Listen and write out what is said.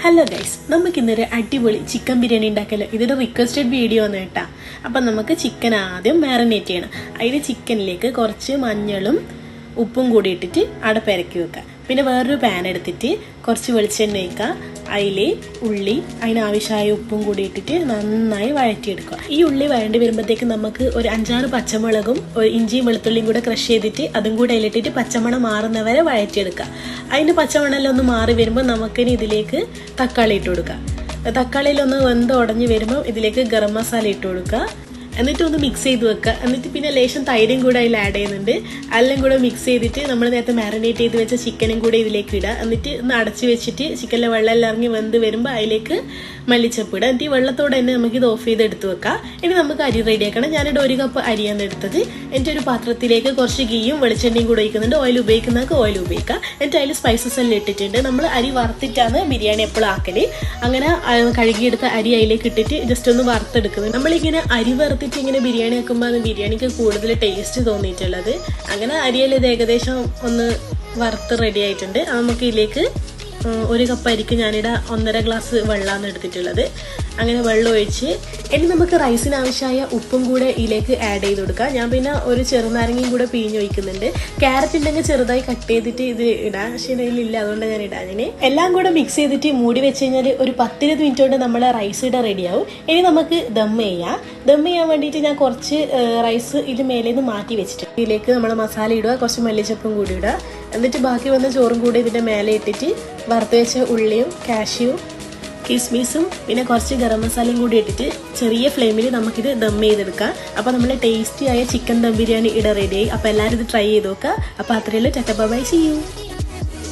Hello guys, നമുക്ക് ഇന്നൊരു അടിപൊളി ചിക്കൻ ബിരിയാണി ഉണ്ടാക്കല്ലോ. ഇതൊരു റിക്വസ്റ്റഡ് വീഡിയോ ആണ് കേട്ടോ. അപ്പം നമുക്ക് ചിക്കൻ ആദ്യം മാറിനേറ്റ് ചെയ്യണം. അതിന് ചിക്കനിലേക്ക് കുറച്ച് മഞ്ഞളും ഉപ്പും കൂടി ഇട്ടിട്ട് അവിടെ പെരക്കി വെക്കുക. പിന്നെ വേറൊരു പാൻ എടുത്തിട്ട് കുറച്ച് വെളിച്ചെണ്ണ ഒഴിക്കുക. അതിൽ ഉള്ളി, അതിനാവശ്യമായ ഉപ്പും കൂടി ഇട്ടിട്ട് നന്നായി വഴറ്റിയെടുക്കുക. ഈ ഉള്ളി വഴണ്ടി വരുമ്പോഴത്തേക്ക് നമുക്ക് ഒരു 5-6 പച്ചമുളകും ഒരു ഇഞ്ചിയും വെളുത്തുള്ളിയും കൂടെ ക്രഷ് ചെയ്തിട്ട് അതും കൂടെ അതിലിട്ടിട്ട് പച്ചമണം മാറുന്നവരെ വഴറ്റിയെടുക്കുക. അതിന് പച്ചമണെല്ലാം ഒന്ന് മാറി വരുമ്പോൾ നമുക്കിനി ഇതിലേക്ക് തക്കാളി ഇട്ട് കൊടുക്കുക. തക്കാളിയിലൊന്ന് വെന്ത് ഉടഞ്ഞ് വരുമ്പോൾ ഇതിലേക്ക് ഗരം മസാല ഇട്ട് കൊടുക്കുക. എന്നിട്ട് ഒന്ന് മിക്സ് ചെയ്ത് വെക്കുക. എന്നിട്ട് പിന്നെ ലേശം തൈരും കൂടെ അതിൽ ആഡ് ചെയ്യുന്നുണ്ട്. എല്ലാം കൂടെ മിക്സ് ചെയ്തിട്ട് നമ്മൾ നേരത്തെ മാരിനേറ്റ് ചെയ്ത് വെച്ച ചിക്കനും കൂടെ ഇതിലേക്ക് ഇടുക. എന്നിട്ട് ഒന്ന് അടച്ച് വെച്ചിട്ട് ചിക്കനിലെ വെള്ളം എല്ലാം ഇറങ്ങി വെന്ത് വരുമ്പോൾ അതിലേക്ക് മല്ലിച്ചപ്പ് ഇടുക. എന്നിട്ട് ഈ വെള്ളത്തോടെ തന്നെ നമുക്കിത് ഓഫ് ചെയ്ത് എടുത്ത് വെക്കാം. ഇനി നമുക്ക് അരി റെഡിയാക്കണം. ഞാനിവിടെ 1 കപ്പ് അരിയാണ് എടുത്തത്. എന്നിട്ട് ഒരു പാത്രത്തിലേക്ക് കുറച്ച് ഗീയും വെളിച്ചെണ്ണയും കൂടെ ഒഴിക്കുന്നുണ്ട്. ഓയിൽ ഉപയോഗിക്കുന്നവർക്ക് ഓയിൽ ഉപയോഗിക്കാം. എന്നിട്ട് അതിൽ സ്പൈസസ് എല്ലാം ഇട്ടിട്ടുണ്ട്. നമ്മൾ അരി വറുത്തിട്ടാണ് ബിരിയാണി എപ്പോഴും ആക്കല്. അങ്ങനെ കഴുകിയെടുത്ത അരി അതിലേക്ക് ഇട്ടിട്ട് ജസ്റ്റ് ഒന്ന് വറുത്തെടുക്കുന്നത്. നമ്മളിങ്ങനെ അരി വറുത്തിട്ട് ഇങ്ങനെ ബിരിയാണി ആക്കുമ്പോൾ അത് ബിരിയാണിക്ക് കൂടുതൽ ടേസ്റ്റ് തോന്നിയിട്ടുള്ളത്. അങ്ങനെ അരിയിൽ ഇത് ഏകദേശം ഒന്ന് വറുത്ത് റെഡി ആയിട്ടുണ്ട്. നമുക്ക് ഇതിലേക്ക് 1 കപ്പ് അരിക്ക് ഞാനിവിടെ 1.5 ഗ്ലാസ് വെള്ളമാണ് എടുത്തിട്ടുള്ളത്. അങ്ങനെ വെള്ളം ഒഴിച്ച് ഇനി നമുക്ക് റൈസിന് ആവശ്യമായ ഉപ്പും കൂടെ ഇതിലേക്ക് ആഡ് ചെയ്ത് കൊടുക്കാം. ഞാൻ പിന്നെ ഒരു ചെറുനാരങ്ങയും കൂടെ പിഴിഞ്ഞൊഴിക്കുന്നുണ്ട്. ക്യാരറ്റ് ഉണ്ടെങ്കിൽ ചെറുതായി കട്ട് ചെയ്തിട്ട് ഇത് ഇടാം. പക്ഷേ ഇതിലില്ല, അതുകൊണ്ട് ഞാൻ ഇടാൻ. എല്ലാം കൂടെ മിക്സ് ചെയ്തിട്ട് മൂടി വെച്ച് കഴിഞ്ഞാൽ ഒരു 10-20 മിനിറ്റ് കൊണ്ട് നമ്മളെ റൈസ് ഇട റെഡിയാവും. ഇനി നമുക്ക് ദം ചെയ്യാം. ദം ചെയ്യാൻ വേണ്ടിയിട്ട് ഞാൻ കുറച്ച് റൈസ് ഇത് മേലേന്ന് മാറ്റി വെച്ചിട്ടുണ്ട്. ഇതിലേക്ക് നമ്മൾ മസാല ഇടുക, കുറച്ച് മല്ലിച്ചപ്പും കൂടി ഇടുക. എന്നിട്ട് ബാക്കി വന്ന ചോറും കൂടി ഇതിൻ്റെ മേലെ ഇട്ടിട്ട് വറുത്ത് വെച്ച ഉള്ളിയും കാഷ്യൂവും കിസ്മിസും പിന്നെ കുറച്ച് ഗരം മസാലയും കൂടി ഇട്ടിട്ട് ചെറിയ ഫ്ലെയിമിൽ നമുക്കിത് ദം ചെയ്തെടുക്കാം. അപ്പോൾ നമ്മൾ ടേസ്റ്റി ആയ ചിക്കൻ ദം ബിരിയാണി ഇട റെഡിയായി. അപ്പോൾ എല്ലാവരും ഇത് ട്രൈ ചെയ്ത് നോക്കുക. അപ്പോൾ അത്രയേ ഉള്ളൂ. Tata bye, see U.